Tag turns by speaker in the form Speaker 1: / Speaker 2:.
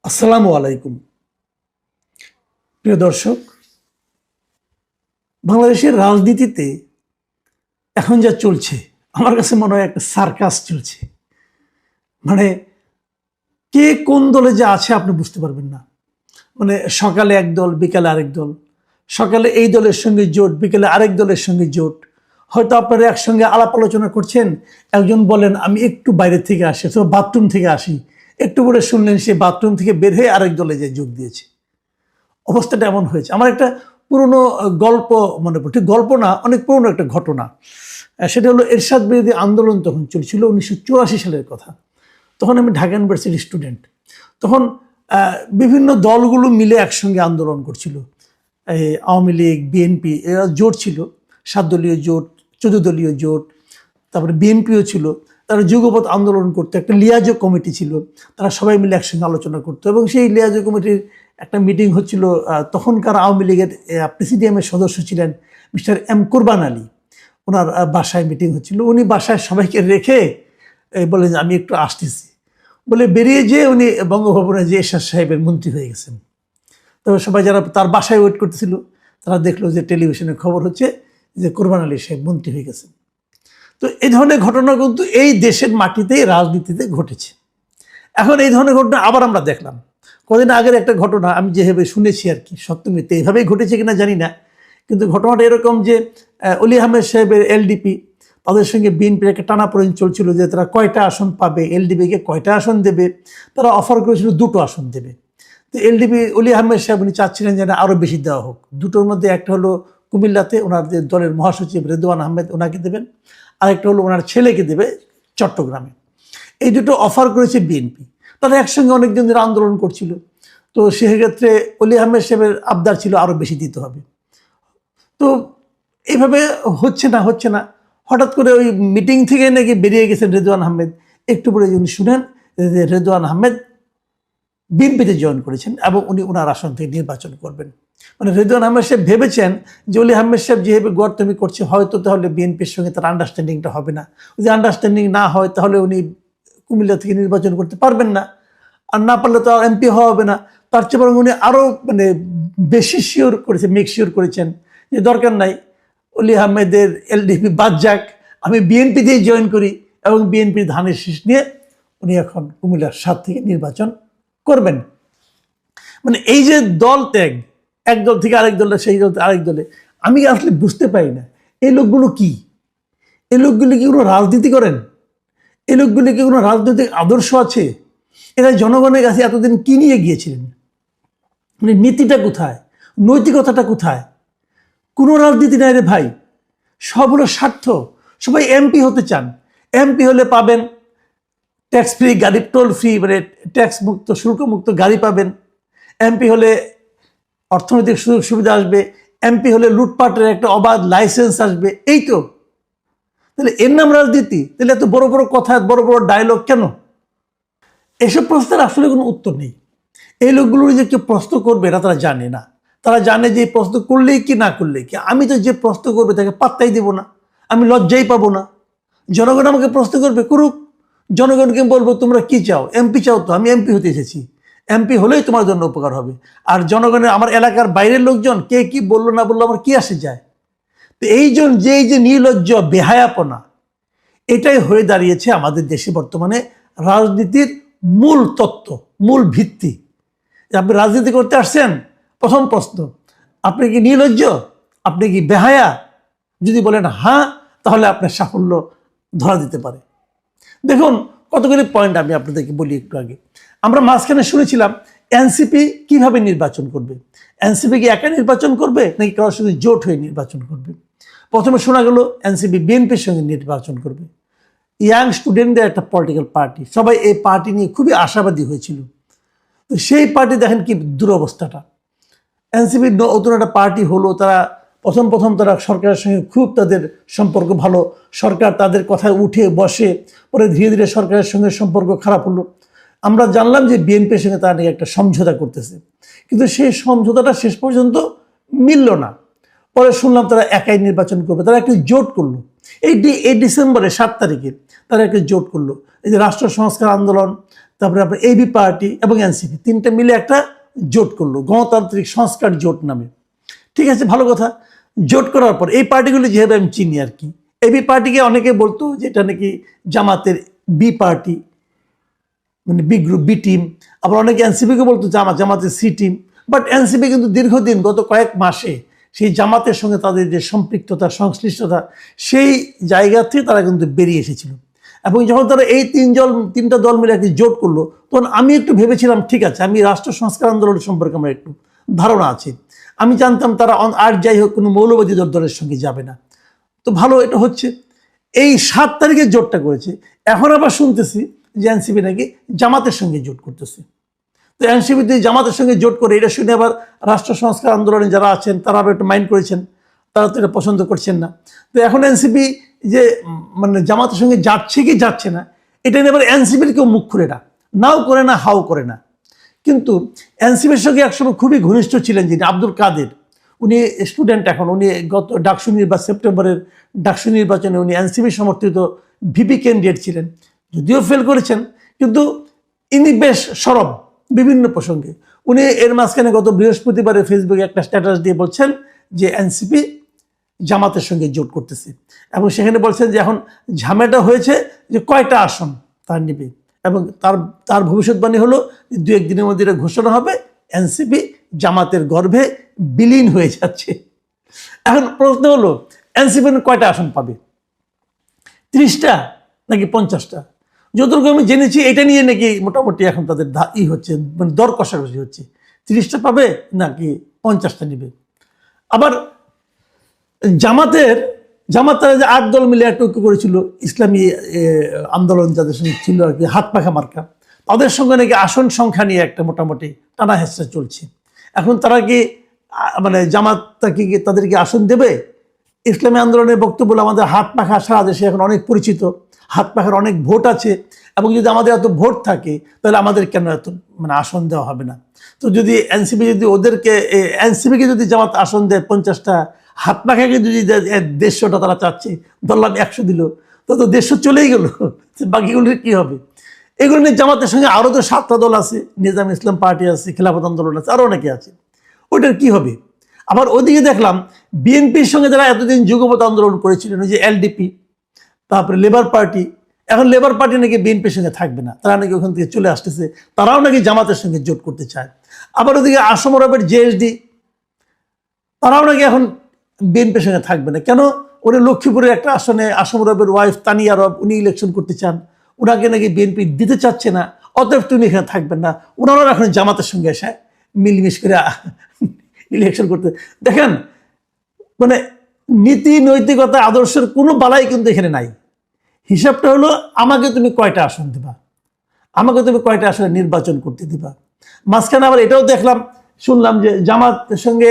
Speaker 1: আসসালামু আলাইকুম প্রিয় দর্শক। বাংলাদেশের রাজনীতিতে এখন যা চলছে আমার কাছে মনে হয় একটা সার্কাস চলছে। মানে কে কোন দলে যে আছে আপনি বুঝতে পারবেন না। মানে সকালে এক দল, বিকালে আরেক দল, সকালে এই দলের সঙ্গে জোট, বিকেলে আরেক দলের সঙ্গে জোট। হয়তো আপনারা একসঙ্গে আলাপ আলোচনা করছেন, একজন বলেন আমি একটু বাইরে থেকে আসি অথবা বাথরুম থেকে আসি, একটু করে শুনলেন সে বাথরুম থেকে বের হয়ে আরেক দলে যে যোগ দিয়েছে। অবস্থাটা এমন হয়েছে। আমার একটা পুরনো গল্প মনে পড়ে, ঠিক গল্প না, অনেক পুরনো একটা ঘটনা। সেটা হলো এরশাদ বিরোধী আন্দোলন তখন চলছিল 1984 সালের কথা। তখন আমি ঢাকা ইউনিভার্সিটির স্টুডেন্ট। তখন বিভিন্ন দলগুলো মিলে একসঙ্গে আন্দোলন করছিল। এই আওয়ামী লীগ, বিএনপি এরা জোট ছিল, 7 দলীয় জোট, 14 দলীয় জোট, তারপরে বিএনপিও ছিল। তারা যুগপৎ আন্দোলন করতো, একটা লিয়াজো কমিটি ছিল, তারা সবাই মিলে একসঙ্গে আলোচনা করতো। এবং সেই লিয়াজো কমিটির একটা মিটিং হচ্ছিল, তখনকার আওয়ামী লীগের প্রেসিডিয়ামের সদস্য ছিলেন মিস্টার এম কোরবান আলী। ওনার বাসায় মিটিং হচ্ছিল। উনি বাসায় সবাইকে রেখে বলেন যে আমি একটু আসতেছি বলে বেরিয়ে যেয়ে উনি বঙ্গভবনে যে এরশাদ সাহেবের মন্ত্রী হয়ে গেছেন। তো সবাই যারা তার বাসায় ওয়েট করতেছিল তারা দেখলো যে টেলিভিশনে খবর হচ্ছে যে কোরবান আলী সাহেব মন্ত্রী হয়ে গেছেন। তো এই ধরনের ঘটনা কিন্তু এই দেশের মাটিতেই রাজনীতিতে ঘটেছে। এখন এই ধরনের ঘটনা আবার আমরা দেখলাম। কদিন আগের একটা ঘটনা আমি যেভাবে শুনেছি আর কি, সত্য মিথ্যে এইভাবেই ঘটেছে কিনা জানি না, কিন্তু ঘটনাটা এরকম যে অলি আহমেদ সাহেবের এলডিপি, তাদের সঙ্গে বিএনপির একটা টানাপোড়েন চলছিল যে তারা কয়টা আসন পাবে, এলডিপিকে কয়টা আসন দেবে। তারা অফার করেছিল 2টো আসন দেবে। তো এলডিপি অলি আহমেদ সাহেব উনি চাচ্ছিলেন যে আরও বেশি দেওয়া হোক। 2টোর মধ্যে একটা হলো কুমিল্লাতে ওনার যে দলের মহাসচিব রেদওয়ান আহমেদ ওনাকে দেবেন, আরেকটা হলো ওনার ছেলেকে দেবে চট্টগ্রামে। এই দুটো অফার করেছে বিএনপি। তারা একসঙ্গে অনেকদিন ধরে আন্দোলন করছিল। তো সেক্ষেত্রে অলি আহমেদ সাহেবের আবদার ছিল আরও বেশি দিতে হবে। তো এইভাবে হচ্ছে না। হঠাৎ করে ওই মিটিং থেকে নাকি বেরিয়ে গেছেন রেদওয়ান আহমেদ। একটু পরে উনি শুনেন যে রেদওয়ান আহমেদ বিএনপিতে জয়েন করেছেন এবং উনি ওনার আসন থেকে নির্বাচন করবেন। মানে রেদওয়ান আহমেদ সাহেব ভেবেছেন যে অলি আহমেদ সাহেব যেভাবে গড়তমি করছে হয়তো তাহলে বিএনপির সঙ্গে তার আন্ডারস্ট্যান্ডিংটা হবে না। যদি আন্ডারস্ট্যান্ডিং না হয় তাহলে উনি কুমিল্লা থেকে নির্বাচন করতে পারবেন না, আর না পারলে তো আর এমপি হওয়া হবে না। তার চেয়ে বরং উনি আরও বেশি শিওর করেছেন, মেক শিওর করেছেন যে দরকার নাই, অলি আহমেদের এলডিপি বাদ যাক, আমি বিএনপি দিয়ে জয়েন করি এবং বিএনপির ধানের শীষ নিয়ে উনি এখন কুমিল্লার 7 থেকে নির্বাচন করবেন। মানে এই যে দল ত্যাগ, এক দল থেকে আরেক দলে, সেই দল থেকে আরেক দলে, আমি আসলে বুঝতে পারি না এই লোকগুলো কি, এই লোকগুলি কি কোনো রাজনীতি করেন? এই লোকগুলি কি কোনো রাজনৈতিক আদর্শ আছে? এরা জনগণের কাছে এতদিন কি নিয়ে গিয়েছিলেন? মানে নীতিটা কোথায়, নৈতিকতাটা কোথায়? কোনো রাজনীতি নাই রে ভাই, সব হলো স্বার্থ। সবাই এমপি হতে চান, এমপি হলে পাবেন ট্যাক্স ফ্রি গাড়ি, টোল ফ্রি, মানে ট্যাক্স মুক্ত, শুল্ক মুক্ত গাড়ি পাবেন। এমপি হলে অর্থনৈতিক সুযোগ সুবিধা আসবে, এমপি হলে লুটপাটের একটা অবাধ লাইসেন্স আসবে। এই তো, তাহলে এর নাম রাজনীতি? তাহলে এত বড় বড় কথা, বড় বড় ডায়লগ কেন? এসব প্রশ্নের আসলে কোনো উত্তর নেই। এই লোকগুলো যে কেউ প্রশ্ন করবে এটা তারা জানে না। তারা জানে যে প্রশ্ন করলেই কি না করলেই কি, আমি তো যে প্রশ্ন করবে তাকে পাত্তাই দেব না, আমি লজ্জাই পাবো না। জনগণ আমাকে প্রশ্ন করবে, করুক। জনগণকে বলবো তোমরা কি চাও, এমপি চাও? তো আমি এমপি হতে এসেছি, এমপি হলেই তোমার জন্য উপকার হবে। আর জনগণের, আমার এলাকার বাইরের লোকজন কে কি বললো না বললো আমার কি আসে যায়? তো এই যে নির্লজ্জ বেহায়াপনা, এটাই হয়ে দাঁড়িয়েছে আমাদের দেশে বর্তমানে রাজনীতির মূল তত্ত্ব, মূল ভিত্তি। আপনি রাজনীতি করতে আসছেন, প্রথম প্রশ্ন, আপনি কি নির্লজ্জ, আপনি কি বেহায়া? যদি বলেন হ্যাঁ, তাহলে আপনার সাফল্য ধরা দিতে পারে। দেখুন কতগুলি পয়েন্ট আমি আপনাদেরকে বলি একটু আগে। আমরা মাঝখানে শুনেছিলাম এনসিপি কিভাবে নির্বাচন করবে। এনসিপি কি একা নির্বাচন করবে নাকি কারোর সঙ্গে জোট হয়ে নির্বাচন করবে? প্রথমে শোনা গেল এনসিপি বিএনপির সঙ্গে নির্বাচন করবে। ইয়াং স্টুডেন্টদের একটা পলিটিক্যাল পার্টি, সবাই এই পার্টি নিয়ে খুবই আশাবাদী হয়েছিল। তো সেই পার্টি দেখেন কি দুরবস্থাটা। এনসিপি নতুন একটা পার্টি হলো, তারা প্রথম তারা সরকারের সঙ্গে খুব তাদের সম্পর্ক ভালো, সরকার তাদের কথায় উঠে বসে, পরে ধীরে ধীরে সরকারের সঙ্গে সম্পর্ক খারাপ হলো। আমরা জানলাম যে বিএনপির সঙ্গে তারা নিয়ে একটা সমঝোতা করতেছে, কিন্তু সেই সমঝোতাটা শেষ পর্যন্ত মিলল না। পরে শুনলাম তারা একাই নির্বাচন করবে, তারা একটি জোট করলো। এই ডিসেম্বরে 7 তারিখে তারা একটা জোট করলো। এই যে রাষ্ট্র সংস্কার আন্দোলন, তারপরে আপনার এবি পার্টি এবং এনসিপি তিনটা মিলে একটা জোট করলো, গণতান্ত্রিক সংস্কার জোট নামে। ঠিক আছে, ভালো কথা। জোট করার পর এই পার্টিগুলি যেহেতু আমি চিনি আর কি, এবি পার্টিকে অনেকে বলতো যে এটা নাকি জামাতের বি পার্টি, মানে বি গ্রুপ, বি টিম। আবার অনেকে এনসিপিকে বলতো জামাতের সি টিম। বাট এনসিপি কিন্তু দীর্ঘদিন, গত কয়েক মাসে সেই জামাতের সঙ্গে তাদের যে সম্পৃক্ততা, সংশ্লিষ্টতা, সেই জায়গা থেকে তারা কিন্তু বেরিয়ে এসেছিল। এবং যখন তারা এই তিনটা দল মিলে একটি জোট করলো, তখন আমি একটু ভেবেছিলাম ঠিক আছে, আমি রাষ্ট্র সংস্কার আন্দোলন সম্পর্কে আমার একটু ধারণা আছে, আমি জানতাম তারা আর যাই হোক কোনো মৌলবাদী দলের সঙ্গে যাবে না। তো ভালো, এটা হচ্ছে এই 7 তারিখে জোটটা করেছে। এখন আবার শুনতেছি যে এনসিপি নাকি জামাতের সঙ্গে জোট করতেছে। তো এনসিপি জামাতের সঙ্গে জোট করে, এটা শুনে আবার রাষ্ট্র সংস্কার আন্দোলনে যারা আছেন তারা আবার একটু মাইন্ড করেছেন, তারা তো এটা পছন্দ করছেন না। তো এখন এনসিপি যে মানে জামাতের সঙ্গে যাচ্ছে কি যাচ্ছে না, এটা নিয়ে আবার এনসিপির কেউ মুখ খুলে না, নাও করে না, হাও করে না। কিন্তু এনসিপির সঙ্গে একসময় খুবই ঘনিষ্ঠ ছিলেন যিনি, আব্দুল কাদের, উনি স্টুডেন্ট এখন, উনি গত সেপ্টেম্বরের ডাকসু নির্বাচনে উনি এনসিপি সমর্থিত ভিপি ক্যান্ডিডেট ছিলেন, যদিও ফেল করেছেন, কিন্তু ইনি বেশ সরব বিভিন্ন প্রসঙ্গে। উনি এর মাঝখানে গত বৃহস্পতিবারে ফেসবুকে একটা স্ট্যাটাস দিয়ে বলছেন যে এনসিপি জামাতের সঙ্গে জোট করতেছে, এবং সেখানে বলছেন যে এখন ঝামেলাটা হয়েছে যে কয়টা আসন তার নেবে, এবং তার ভবিষ্যৎবাণী হলো যে 2-1 দিনের মধ্যে এটা ঘোষণা হবে, এনসিপি জামাতের গর্ভে বিলীন হয়ে যাচ্ছে। এখন প্রশ্ন হলো এনসিপি কয়টা আসন পাবে, 30টা নাকি 50টা? যতটুকু আমি জেনেছি এটা নিয়ে নাকি মোটামুটি এখন তাদের হচ্ছে, মানে দর কষাকষি হচ্ছে, 30টা পাবে নাকি 50টা নেবে। আবার জামাত তারা যে 8 দল মিলে একটা ঐক্য করেছিল, ইসলামী আন্দোলন যাদের সঙ্গে ছিল আর কি, হাত পাখা মার্কা, তাদের সঙ্গে নাকি আসন সংখ্যা নিয়ে একটা মোটামুটি টানা হেঁচড়া চলছে। এখন তারা কি মানে জামাতটা কি তাদেরকে আসন দেবে? ইসলামী আন্দোলনের বক্তব্য বলে আমাদের হাত পাখা সারা দেশে এখন অনেক পরিচিত, হাত পাখার অনেক ভোট আছে, এবং যদি আমাদের এত ভোট থাকে তাহলে আমাদের কেন এত মানে আসন দেওয়া হবে না? তো যদি এনসিপি যদি এনসিপিকে যদি জামাত আসন দেয় 50টা, হাত পাখাকে যদি 150টা তারা চাচ্ছে, ধরলাম 100 দিল, তো 150 চলেই গেল, বাকিগুলোর কি হবে? এগুলো নিয়ে জামাতের সঙ্গে আরও তো 7টা দল আছে, নিজাম ইসলাম পার্টি আছে, খেলাফত আন্দোলন আছে, আরও অনেকে আছে, ওইটার কি হবে? আবার ওইদিকে দেখলাম বিএনপির সঙ্গে যারা এতদিন যুগপৎ আন্দোলন করেছিলেন, ওই যে এলডিপি, তারপরে লেবার পার্টি, এখন লেবার পার্টি নাকি বিএনপির সঙ্গে থাকবে না, তারা নাকি ওখান থেকে চলে আসতেছে, তারাও নাকি জামাতের সঙ্গে জোট করতে চায়। আবার ওদিকে আসম রবের জেএসডি, তারাও নাকি এখন বিএনপির সঙ্গে থাকবে না। কেন? উনি লক্ষ্মীপুরের একটা আসনে আসম রবের ওয়াইফ তানিয়া রব, উনি ইলেকশন করতে চান, ওনাকে নাকি বিএনপি দিতে চাচ্ছে না, অতএব উনি এখানে থাকবেন না, ওনারা এখন জামাতের সঙ্গে এসে মিলমিশ করে ইলেকশন করতে। দেখেন, মানে নীতি নৈতিকতা আদর্শের কোনো বালাই কিন্তু এখানে নাই। হিসাবটা হলো আমাকে তুমি কয়টা আসন দিবা, আমাকে তুমি কয়টা আসনে নির্বাচন করতে দিবা। মাঝখানে আবার এটাও দেখলাম, শুনলাম যে জামাতের সঙ্গে